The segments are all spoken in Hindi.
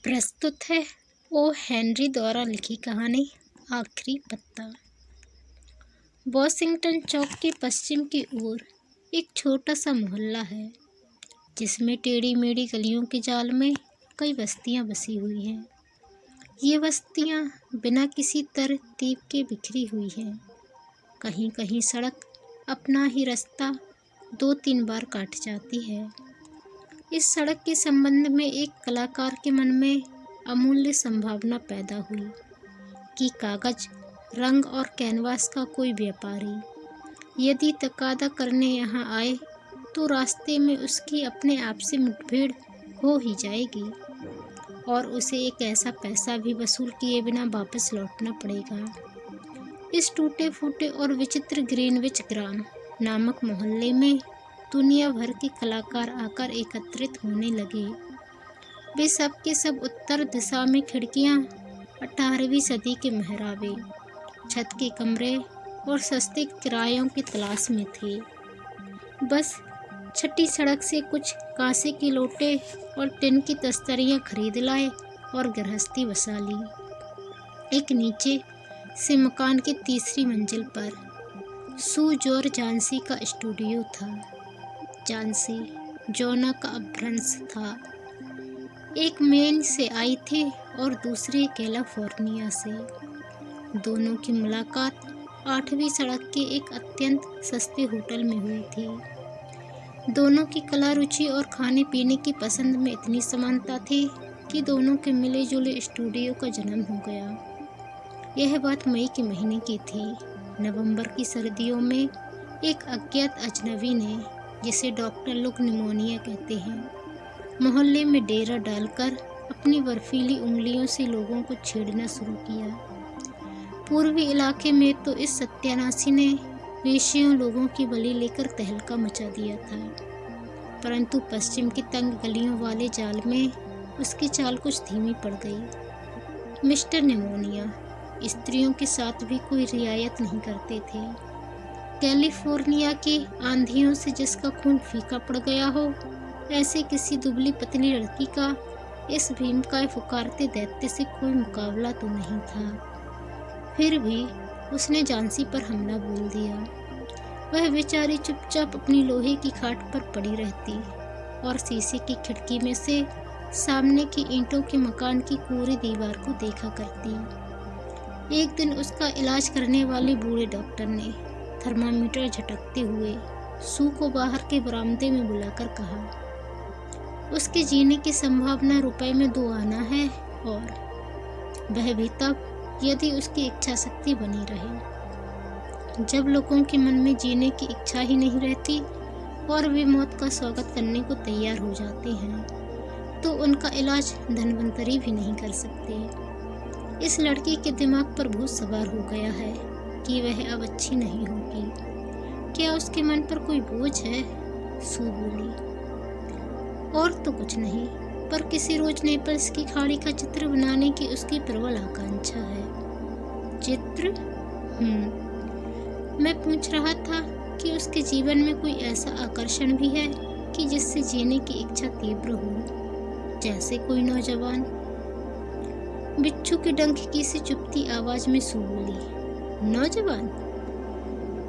प्रस्तुत है ओ हेनरी द्वारा लिखी कहानी आखिरी पत्ता। वॉशिंगटन चौक के पश्चिम की ओर एक छोटा सा मोहल्ला है जिसमें टेढ़ी मेढ़ी गलियों के जाल में कई बस्तियां बसी हुई हैं। ये बस्तियां बिना किसी तरतीब के बिखरी हुई हैं। कहीं कहीं सड़क अपना ही रास्ता 2-3 बार काट जाती है। इस सड़क के संबंध में एक कलाकार के मन में अमूल्य संभावना पैदा हुई कि कागज, रंग और कैनवास का कोई व्यापारी यदि तकादा करने यहाँ आए तो रास्ते में उसकी अपने आप से मुठभेड़ हो ही जाएगी और उसे एक ऐसा पैसा भी वसूल किए बिना वापस लौटना पड़ेगा। इस टूटे फूटे और विचित्र ग्रीनविच ग्राम नामक मोहल्ले में दुनिया भर के कलाकार आकर एकत्रित होने लगे। वे सब के सब उत्तर दिशा में खिड़कियां, 18वीं सदी के मेहराबे, छत के कमरे और सस्ते किरायों की तलाश में थे। बस छठी सड़क से कुछ कांसे के लोटे और टिन की तस्तरियां खरीद लाए और गृहस्थी बसा ली। एक नीचे से मकान की तीसरी मंजिल पर सू जोर जानसी का स्टूडियो था। जानसी जोना का अपभ्रंश था। एक मेन से आई थी और दूसरी कैलिफोर्निया से। दोनों की मुलाकात 8वीं सड़क के एक अत्यंत सस्ते होटल में हुई थी। दोनों की कला रुचि और खाने पीने की पसंद में इतनी समानता थी कि दोनों के मिले जुले स्टूडियो का जन्म हो गया। यह बात मई के महीने की थी। नवंबर की सर्दियों में एक अज्ञात अजनबी ने, जिसे डॉक्टर लोग निमोनिया कहते हैं, मोहल्ले में डेरा डालकर अपनी बर्फीली उंगलियों से लोगों को छेड़ना शुरू किया। पूर्वी इलाके में तो इस सत्यानाशी ने वेश्यों लोगों की बलि लेकर तहलका मचा दिया था, परंतु पश्चिम की तंग गलियों वाले जाल में उसकी चाल कुछ धीमी पड़ गई। मिस्टर निमोनिया स्त्रियों के साथ भी कोई रियायत नहीं करते थे। कैलिफोर्निया की आंधियों से जिसका खून फीका पड़ गया हो, ऐसे किसी दुबली पतली लड़की का इस भीमकाय पुकारते दैत्य से कोई मुकाबला तो नहीं था। फिर भी उसने झांसी पर हमला बोल दिया। वह बेचारी चुपचाप अपनी लोहे की खाट पर पड़ी रहती और शीशे की खिड़की में से सामने की ईंटों के मकान की पूरी दीवार को देखा करती। एक दिन उसका इलाज करने वाले बूढ़े डॉक्टर ने थर्मामीटर झटकते हुए सू को बाहर के बरामदे में बुलाकर कहा, उसके जीने की संभावना रुपए में 2 आना है, और वह भी तब यदि उसकी इच्छा शक्ति बनी रहे। जब लोगों के मन में जीने की इच्छा ही नहीं रहती और वे मौत का स्वागत करने को तैयार हो जाते हैं, तो उनका इलाज धनवंतरी भी नहीं कर सकते। इस लड़की के दिमाग पर भूत सवार हो गया है कि वह अब अच्छी नहीं होगी। क्या उसके मन पर कोई बोझ है? सू बोली। और तो कुछ नहीं, पर किसी रोज नेपल्स की खाड़ी का चित्र बनाने की उसकी प्रबल आकांक्षा है। चित्र? मैं पूछ रहा था कि उसके जीवन में कोई ऐसा आकर्षण भी है कि जिससे जीने की इच्छा तीव्र हो, जैसे कोई नौजवान। बिच्छू के डंक की सी चुपती आवाज में सू बोली, नौजवान?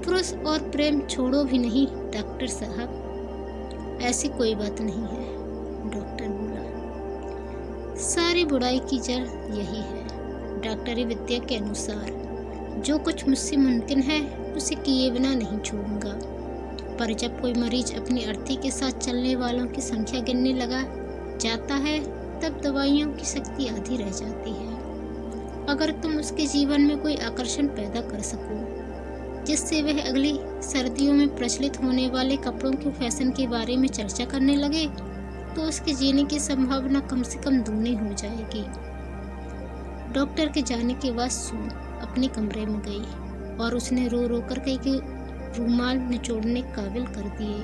पुरुष और प्रेम छोड़ो भी नहीं डॉक्टर साहब। ऐसी कोई बात नहीं है, डॉक्टर बोला। सारी बुराई की जड़ यही है। डॉक्टरी विद्या के अनुसार जो कुछ मुझसे मुमकिन है उसे किए बिना नहीं छोड़ूंगा, पर जब कोई मरीज अपनी अर्थी के साथ चलने वालों की संख्या गिनने लगा जाता है, तब दवाइयों की शक्ति आधी रह जाती है। अगर तुम उसके जीवन में कोई आकर्षण पैदा कर सको जिससे वह अगली सर्दियों में प्रचलित होने वाले कपड़ों के फैशन के बारे में चर्चा करने लगे, तो उसके जीने की संभावना कम से कम दूनी हो जाएगी। डॉक्टर के जाने के बाद सू अपने कमरे में गई और उसने रो रो कर कई रूमाल निचोड़ने काबिल कर दिए।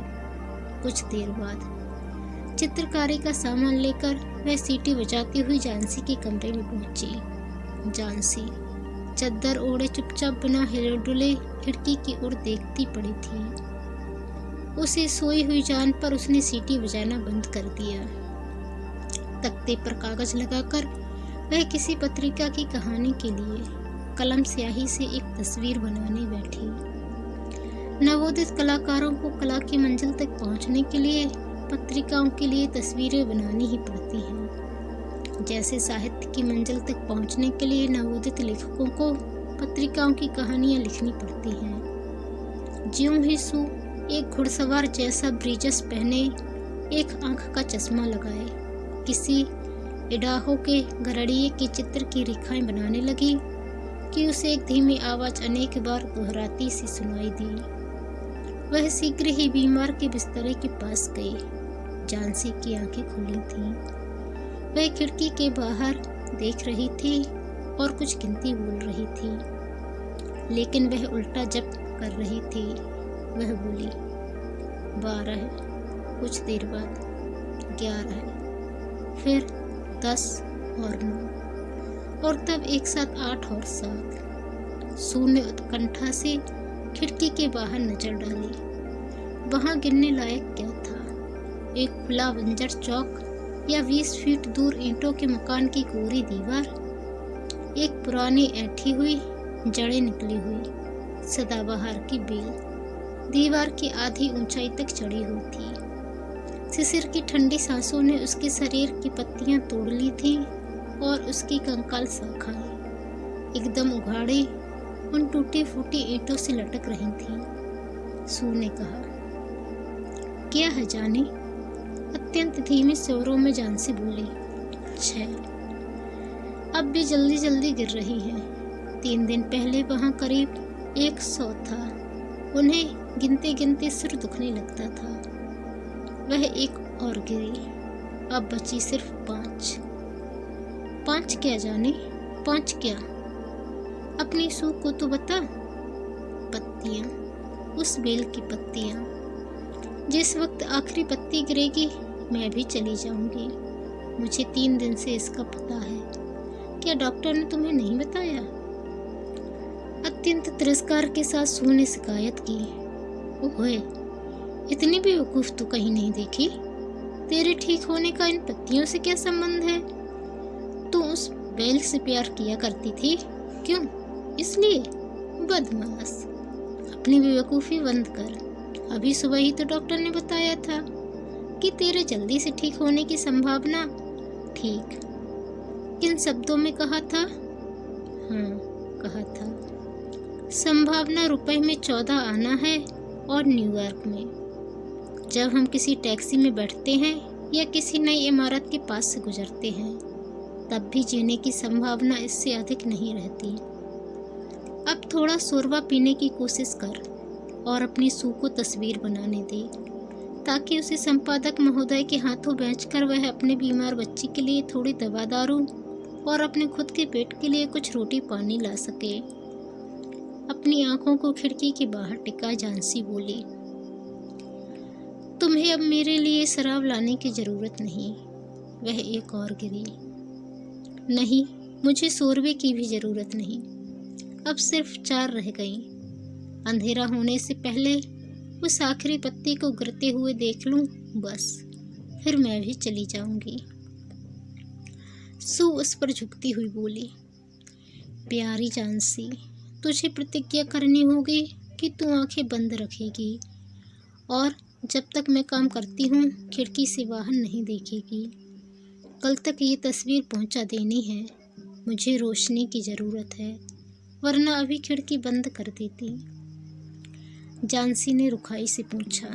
कुछ देर बाद चित्रकारी का सामान लेकर वह सीटी बजाती हुई झांसी के कमरे में पहुंची। झांसी चद्दर ओढ़े चुपचाप बिना हिले डुले खिड़की की ओर देखती पड़ी थी। उसे सोई हुई जान पर उसने सीटी बजाना बंद कर दिया। तख्ते पर कागज लगाकर वह किसी पत्रिका की कहानी के लिए कलम स्याही से एक तस्वीर बनाने बैठी। नवोदित कलाकारों को कला की मंजिल तक पहुंचने के लिए पत्रिकाओं के लिए तस्वीरें बनानी ही पड़ती हैं, जैसे साहित्य की मंजिल तक पहुंचने के लिए नवोदित लेखकों को पत्रिकाओं की कहानियां लिखनी पड़ती हैं। ज्यों ही सू एक घुड़सवार जैसा ब्रीजस पहने, एक आंख का चश्मा लगाए, किसी इडाहो के गरड़िए के चित्र की रेखाएं बनाने लगी कि उसे एक धीमी आवाज अनेक बार दोहराती सी सुनाई दी। वह शीघ्र ही बीमार के बिस्तरे के पास गई। झांसी की आंखें खुली थीं। वह खिड़की के बाहर देख रही थी और कुछ गिनती बोल रही थी, लेकिन वह उल्टा जप कर रही थी। वह बोली 12 है, कुछ देर बाद 11 है, फिर 10 और 9 और तब एक साथ 8 और 7। सू ने उत्कंठा से खिड़की के बाहर नजर डाली। वहां गिनने लायक क्या था? एक खुला बंजर चौक या 20 फीट दूर ईंटों के मकान की कोरी दीवार, एक पुरानी ऐंठी हुई जड़ें निकली हुई सदाबहार की बेल दीवार की आधी ऊंचाई तक चढ़ी हुई थी। शिशिर की ठंडी सांसों ने उसके शरीर की पत्तियां तोड़ ली थी और उसकी कंकाल शाखाएं एकदम उघाड़े उन टूटी फूटी ईंटों से लटक रही थीं। सू ने कहा, क्या है जाने? अत्यंत धीमे स्वरों में झांसी बोली, 6। अब भी जल्दी जल्दी गिर रही है। 3 दिन पहले वहां करीब 100 था। उन्हें गिनते गिनते सिर दुखने लगता था। वह एक और गिरी, अब बची सिर्फ 5। 5 क्या जाने? 5 क्या? अपनी सू को तो बता। पत्तियां, उस बेल की पत्तियां। जिस वक्त आखिरी पत्ती गिरेगी मैं भी चली जाऊंगी। मुझे 3 दिन से इसका पता है। क्या डॉक्टर ने तुम्हें नहीं बताया? अत्यंत तिरस्कार के साथ सू ने शिकायत की, ओए, इतनी बेवकूफ तो कहीं नहीं देखी। तेरे ठीक होने का इन पत्तियों से क्या संबंध है? तू उस बेल से प्यार किया करती थी, क्यों? इसलिए? बदमाश, अपनी बेवकूफी बंद कर। अभी सुबह ही तो डॉक्टर ने बताया था कि तेरे जल्दी से ठीक होने की संभावना। ठीक, किन शब्दों में कहा था? हाँ, कहा था, संभावना रुपए में 14 आना है और न्यूयॉर्क में। जब हम किसी टैक्सी में बैठते हैं या किसी नई इमारत के पास से गुजरते हैं, तब भी जीने की संभावना इससे अधिक नहीं रहती। अब थोड़ा शोरबा पीने की कोशिश कर और अपनी सू को तस्वीर बनाने दे, ताकि उसे संपादक महोदय के हाथों बेचकर वह अपने बीमार बच्ची के लिए थोड़ी दवा दारू और अपने खुद के पेट के लिए कुछ रोटी पानी ला सके। अपनी आंखों को खिड़की के बाहर टिका झांसी बोली, तुम्हें अब मेरे लिए शराब लाने की जरूरत नहीं। वह एक और गिरी, नहीं, मुझे शोरबे की भी जरूरत नहीं। अब सिर्फ 4 रह गईं। अंधेरा होने से पहले उस आखिरी पत्ती को गिरते हुए देख लूं, बस फिर मैं भी चली जाऊंगी। सू उस पर झुकती हुई बोली, प्यारी झांसी, तुझे प्रतिज्ञा करनी होगी कि तू आंखें बंद रखेगी और जब तक मैं काम करती हूँ खिड़की से बाहर नहीं देखेगी। कल तक ये तस्वीर पहुँचा देनी है। मुझे रोशनी की ज़रूरत है, वरना अभी खिड़की बंद कर देती। झांसी ने रुखाई से पूछा,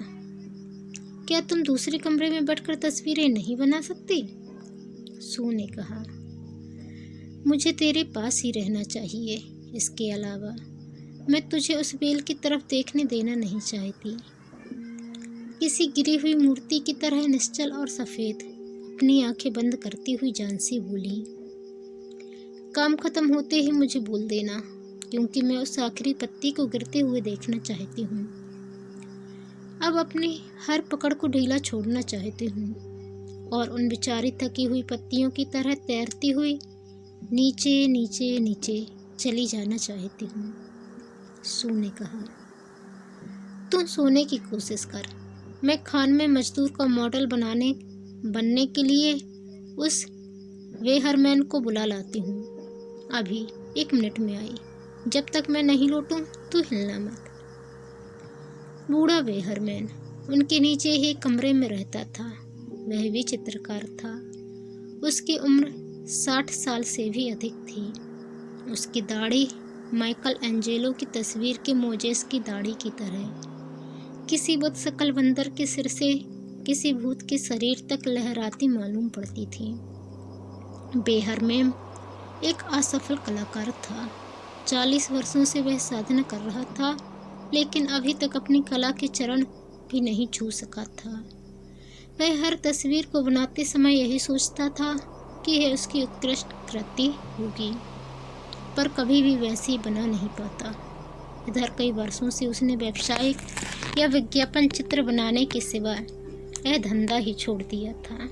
क्या तुम दूसरे कमरे में बैठकर तस्वीरें नहीं बना सकती? सू ने कहा, मुझे तेरे पास ही रहना चाहिए। इसके अलावा मैं तुझे उस बेल की तरफ देखने देना नहीं चाहती। किसी गिरी हुई मूर्ति की तरह निश्चल और सफ़ेद अपनी आंखें बंद करती हुई झांसी बोली, काम खत्म होते ही मुझे बोल देना, क्योंकि मैं उस आखिरी पत्ती को गिरते हुए देखना चाहती हूँ। अब अपनी हर पकड़ को ढीला छोड़ना चाहती हूँ और उन बेचारी थकी हुई पत्तियों की तरह तैरती हुई नीचे नीचे नीचे चली जाना चाहती हूँ। सू ने कहा, तू सोने की कोशिश कर। मैं खान में मजदूर का मॉडल बनने के लिए उस वेहरमैन को बुला लाती हूँ। अभी 1 मिनट में आई। जब तक मैं नहीं लौटूं तू हिलना मत। बूढ़ा वेहरमैन उनके नीचे ही कमरे में रहता था। वह भी चित्रकार था। उसकी उम्र 60 साल से भी अधिक थी। उसकी दाढ़ी माइकल एंजेलो की तस्वीर के मोजेस की दाढ़ी की तरह किसी बदशक्ल बंदर के सिर से किसी भूत के शरीर तक लहराती मालूम पड़ती थी। वेहरमैन एक असफल कलाकार था। 40 वर्षों से वह साधना कर रहा था, लेकिन अभी तक अपनी कला के चरण भी नहीं छू सका था। वह हर तस्वीर को बनाते समय यही सोचता था कि यह उसकी उत्कृष्ट कृति होगी, पर कभी भी वैसी बना नहीं पाता। इधर कई वर्षों से उसने व्यावसायिक या विज्ञापन चित्र बनाने के सिवा यह धंधा ही छोड़ दिया था।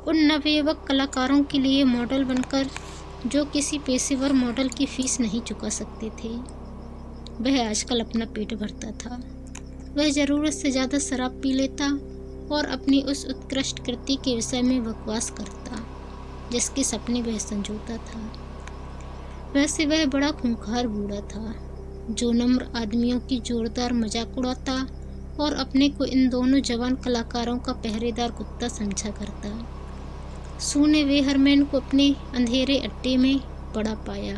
उन नवयुवक कलाकारों के लिए मॉडल बनकर जो किसी पेशेवर मॉडल की फीस नहीं चुका सकते थे, वह आजकल अपना पेट भरता था। वह ज़रूरत से ज़्यादा शराब पी लेता और अपनी उस उत्कृष्ट कृति के विषय में बकवास करता जिसके सपने वह संजोता था। वैसे वह बड़ा खूंखार बूढ़ा था जो नम्र आदमियों की जोरदार मजाक उड़ाता और अपने को इन दोनों जवान कलाकारों का पहरेदार कुत्ता समझा करता। सू ने वेहरमैन को अपने अंधेरे अड्डे में पड़ा पाया।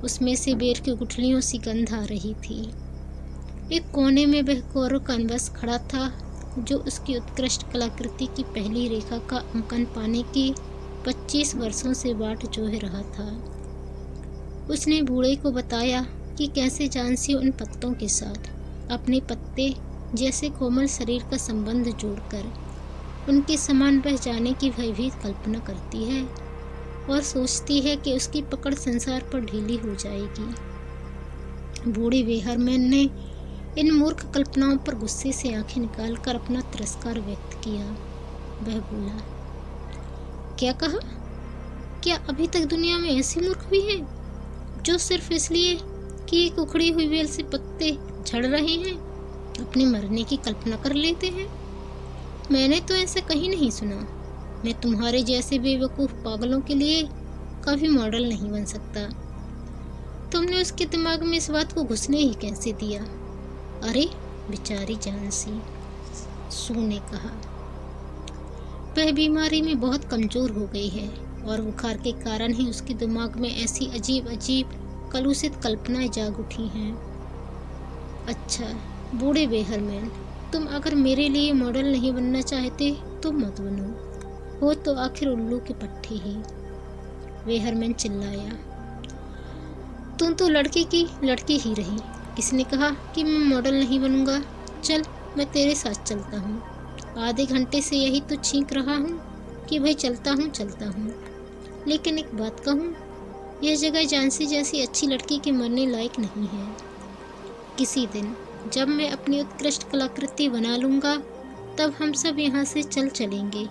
उसमें से बेर की गुठलियों सी गंध आ रही थी। एक कोने में वह कौरव कैनवस खड़ा था जो उसकी उत्कृष्ट कलाकृति की पहली रेखा का अंकन पाने की 25 वर्षों से बाट जोह रहा था। उसने बूढ़े को बताया कि कैसे झांसी उन पत्तों के साथ अपने पत्ते जैसे कोमल शरीर का संबंध जोड़कर उनके समान बह जाने की भयभीत कल्पना करती है और सोचती है कि उसकी पकड़ संसार पर ढीली हो जाएगी। बूढ़े वेहरमैन ने इन मूर्ख कल्पनाओं पर गुस्से से आंखें निकालकर अपना तिरस्कार व्यक्त किया। वह बोला, क्या कहा? क्या अभी तक दुनिया में ऐसी मूर्ख भी है जो सिर्फ इसलिए कि एक उखड़ी हुई बेल से पत्ते झड़ रहे हैं अपने मरने की कल्पना कर लेते हैं? मैंने तो ऐसा कहीं नहीं सुना। मैं तुम्हारे जैसे बेवकूफ़ पागलों के लिए कभी मॉडल नहीं बन सकता। तुमने उसके दिमाग में इस बात को घुसने ही कैसे दिया? अरे बेचारी झांसी, सू ने कहा। वह बीमारी में बहुत कमज़ोर हो गई है और बुखार के कारण ही उसके दिमाग में ऐसी अजीब अजीब कलुषित कल्पनाएं जाग उठी हैं। अच्छा बूढ़े वेहरमैन, तुम अगर मेरे लिए मॉडल नहीं बनना चाहते तो मत बनो, हो तो आखिर उल्लू के पट्टे ही। वेहरमैन चिल्लाया, तुम तो लड़की की लड़की ही रही। किसने कहा कि मैं मॉडल नहीं बनूंगा? चल मैं तेरे साथ चलता हूँ। आधे घंटे से यही तो छींक रहा हूँ कि भाई चलता हूँ। लेकिन एक बात कहूँ, यह जगह झांसी जैसी अच्छी लड़की के मरने लायक नहीं है। किसी दिन जब मैं अपनी उत्कृष्ट कलाकृति बना लूँगा तब हम सब यहाँ से चल चलेंगे,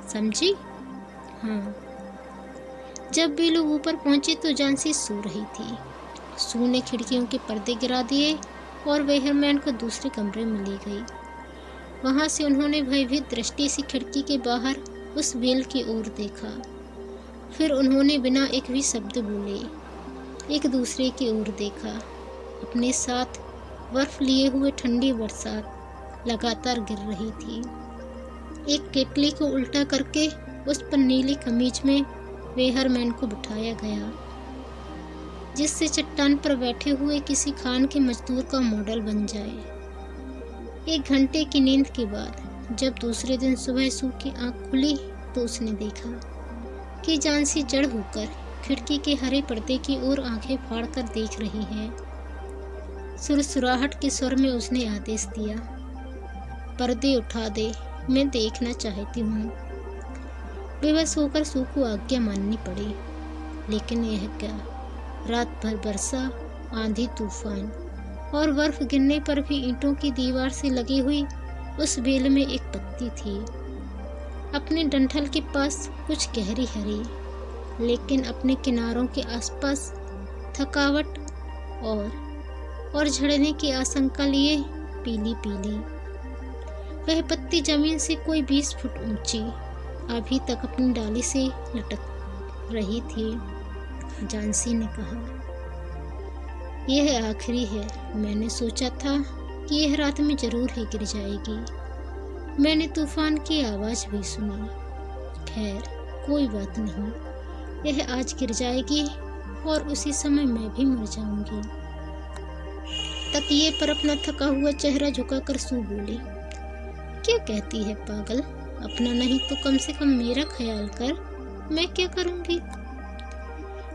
समझी? हाँ। जब वे लोग ऊपर पहुँचे तो झांसी सो रही थी। सू ने खिड़कियों के पर्दे गिरा दिए और वेहरमैन को दूसरे कमरे में ले गई। वहाँ से उन्होंने भयभीत दृष्टि से खिड़की के बाहर उस बेल की ओर देखा। फिर उन्होंने बिना एक भी शब्द बोले एक दूसरे की ओर देखा। अपने साथ बर्फ लिए हुए ठंडी बरसात लगातार गिर रही थी। एक केतली को उल्टा करके उस पर नीली कमीज में वेहरमैन को बिठाया गया, जिससे चट्टान पर बैठे हुए किसी खान के मजदूर का मॉडल बन जाए। 1 घंटे की नींद के बाद जब दूसरे दिन सुबह सू की आंख खुली तो उसने देखा कि झांसी जड़ होकर खिड़की के हरे पर्दे की ओर आंखें फाड़कर देख रही है। सुरसुराहट के स्वर में उसने आदेश दिया, पर्दे उठा दे, मैं देखना चाहती हूँ। बेबस होकर सू को आज्ञा माननी पड़ी। लेकिन यह क्या, रात भर बरसा, आंधी तूफान और बर्फ गिरने पर भी ईंटों की दीवार से लगी हुई उस बेल में एक पत्ती थी। अपने डंठल के पास कुछ गहरी हरी, लेकिन अपने किनारों के आसपास थकावट और झड़ने की आशंका लिए पीली पीली। वह पत्ती जमीन से कोई 20 फुट ऊंची अभी तक अपनी डाली से लटक रही थी। झांसी ने कहा, यह आखिरी है। मैंने सोचा था कि यह रात में जरूर ही गिर जाएगी। मैंने तूफान की आवाज़ भी सुनी। खैर कोई बात नहीं, यह आज गिर जाएगी और उसी समय मैं भी मर जाऊंगी। तकिए पर अपना थका हुआ चेहरा झुकाकर सू बोली, क्या कहती है पागल, अपना नहीं तो कम से कम मेरा ख्याल कर, मैं क्या करूंगी।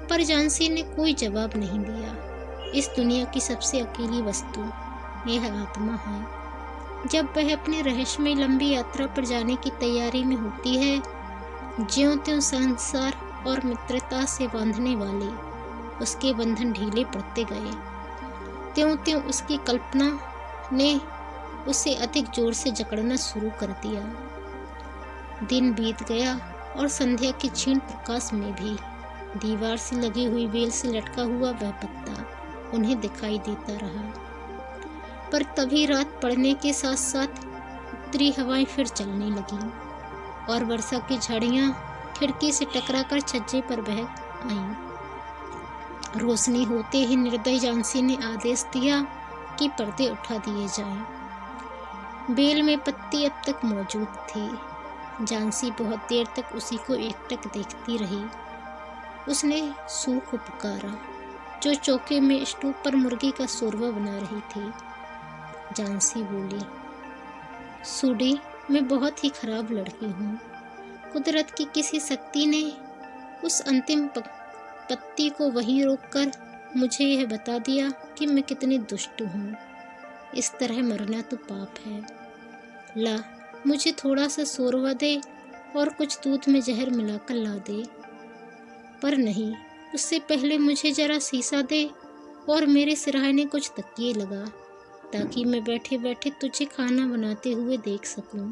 पर झांसी ने कोई जवाब नहीं दिया। इस दुनिया की सबसे अकेली वस्तु यह आत्मा है। जब वह अपनी रहस्यमय लंबी यात्रा पर जाने की तैयारी में होती है, ज्यों-त्यों संसार और मित्रता से बांधने वाले उसके बंधन ढीले पड़ते गए, त्यों-त्यों उसकी कल्पना ने उसे अधिक जोर से जकड़ना शुरू कर दिया। दिन बीत गया और संध्या के क्षीण प्रकाश में भी दीवार से लगी हुई बेल से लटका हुआ वह पत्ता उन्हें दिखाई देता रहा। पर तभी रात पड़ने के साथ साथ उत्तरी हवाएं फिर चलने लगीं और वर्षा की झाड़ियां खिड़की से टकराकर छज्जे पर बह आईं। रोशनी होते ही निर्दयी झांसी ने आदेश दिया कि पर्दे उठा दिए जाएं। बेल में पत्ती अब तक मौजूद थी। झांसी बहुत देर तक उसी को एकटक देखती रही। उसने सू को पुकारा, जो चौके में स्टोव पर मुर्गी का शोरबा बना रही थी। झांसी बोली, सूडी, मैं बहुत ही खराब लड़की हूँ। कुदरत की किसी शक्ति ने उस अंतिम पत्ती को वहीं रोककर मुझे यह बता दिया कि मैं कितनी दुष्ट हूँ। इस तरह मरना तो पाप है। ला, मुझे थोड़ा सा शोरबा दे और कुछ दूध में जहर मिलाकर ला दे। पर नहीं, उससे पहले मुझे जरा शीशा दे और मेरे सिरहाने कुछ तकिए लगा, ताकि मैं बैठे बैठे तुझे खाना बनाते हुए देख सकूं।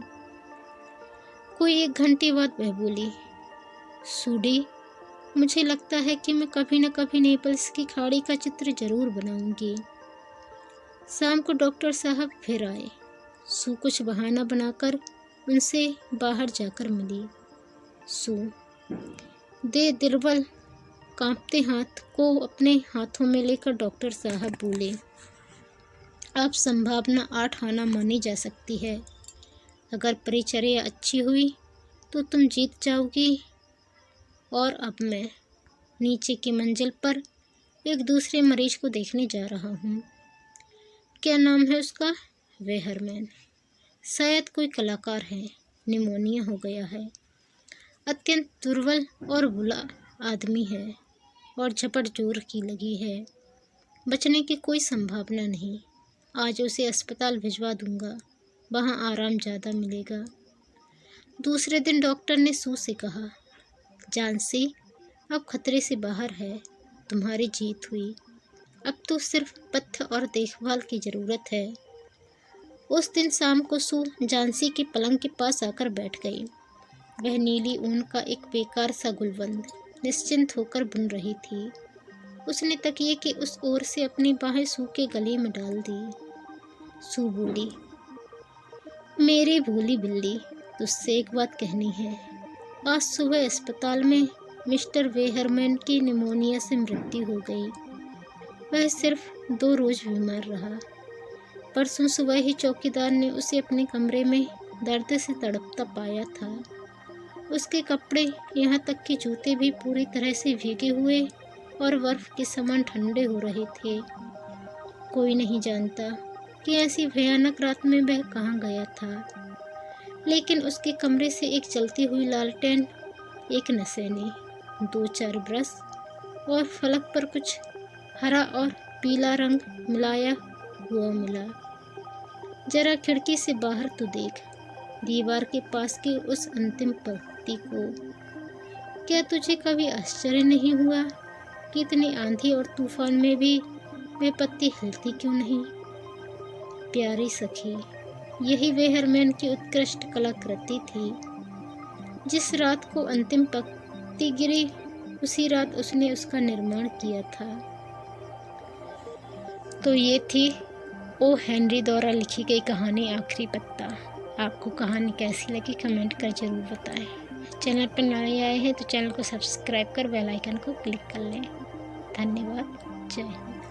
कोई 1 घंटे बाद वह बोली, सूडी, मुझे लगता है कि मैं कभी न कभी नेपल्स की खाड़ी का चित्र जरूर बनाऊंगी। शाम को डॉक्टर साहब फिर आए। सू कुछ बहाना बनाकर उनसे बाहर जाकर मिली। सू दे दिलबल कांपते हाथ को अपने हाथों में लेकर डॉक्टर साहब बोले, अब संभावना 8 आना मानी जा सकती है। अगर परिचर्या अच्छी हुई तो तुम जीत जाओगी। और अब मैं नीचे की मंजिल पर एक दूसरे मरीज को देखने जा रहा हूँ। क्या नाम है उसका? वेहरमैन। शायद कोई कलाकार है। निमोनिया हो गया है। अत्यंत दुर्बल और भुला आदमी है और झपट जोर की लगी है। बचने की कोई संभावना नहीं। आज उसे अस्पताल भिजवा दूंगा, वहाँ आराम ज़्यादा मिलेगा। दूसरे दिन डॉक्टर ने सू से कहा, झांसी, अब खतरे से बाहर है। तुम्हारी जीत हुई। अब तो सिर्फ पथ्य और देखभाल की ज़रूरत है। उस दिन शाम को सू झांसी के पलंग के पास आकर बैठ गई। वह नीली ऊन का एक बेकार सा गुलबंद निश्चिंत होकर बुन रही थी। उसने तकिए के उस ओर से अपनी बाहें सू के गले में डाल दी। सू बोली, मेरी भोली बिल्ली, तुझसे एक बात कहनी है। आज सुबह अस्पताल में मिस्टर वेहरमैन की निमोनिया से मृत्यु हो गई। वह सिर्फ 2 रोज बीमार रहा। परसों सुबह ही चौकीदार ने उसे अपने कमरे में दर्द से तड़पता पाया था। उसके कपड़े, यहाँ तक कि जूते भी पूरी तरह से भीगे हुए और बर्फ के समान ठंडे हो रहे थे। कोई नहीं जानता कि ऐसी भयानक रात में वह कहाँ गया था, लेकिन उसके कमरे से एक जलती हुई लालटेन, एक नसेनी, 2-4 ब्रश और फलक पर कुछ हरा और पीला रंग मिलाया हुआ मिला। जरा खिड़की से बाहर तो देख, दीवार के पास की उस अंतिम पत्ती को। क्या तुझे कभी आश्चर्य नहीं हुआ कि इतनी आंधी और तूफान में भी वे पत्ती हिलती क्यों नहीं? प्यारी सखी, यही वेहरमैन की उत्कृष्ट कलाकृति थी। जिस रात को अंतिम पत्ती गिरी, उसी रात उसने उसका निर्माण किया था। तो ये थी ओ हेनरी द्वारा लिखी गई कहानी आखिरी पत्ता। आपको कहानी कैसी लगी कमेंट कर ज़रूर बताएं। चैनल पर नए आए हैं तो चैनल को सब्सक्राइब कर बेल आइकन को क्लिक कर लें। धन्यवाद। जय हिंद।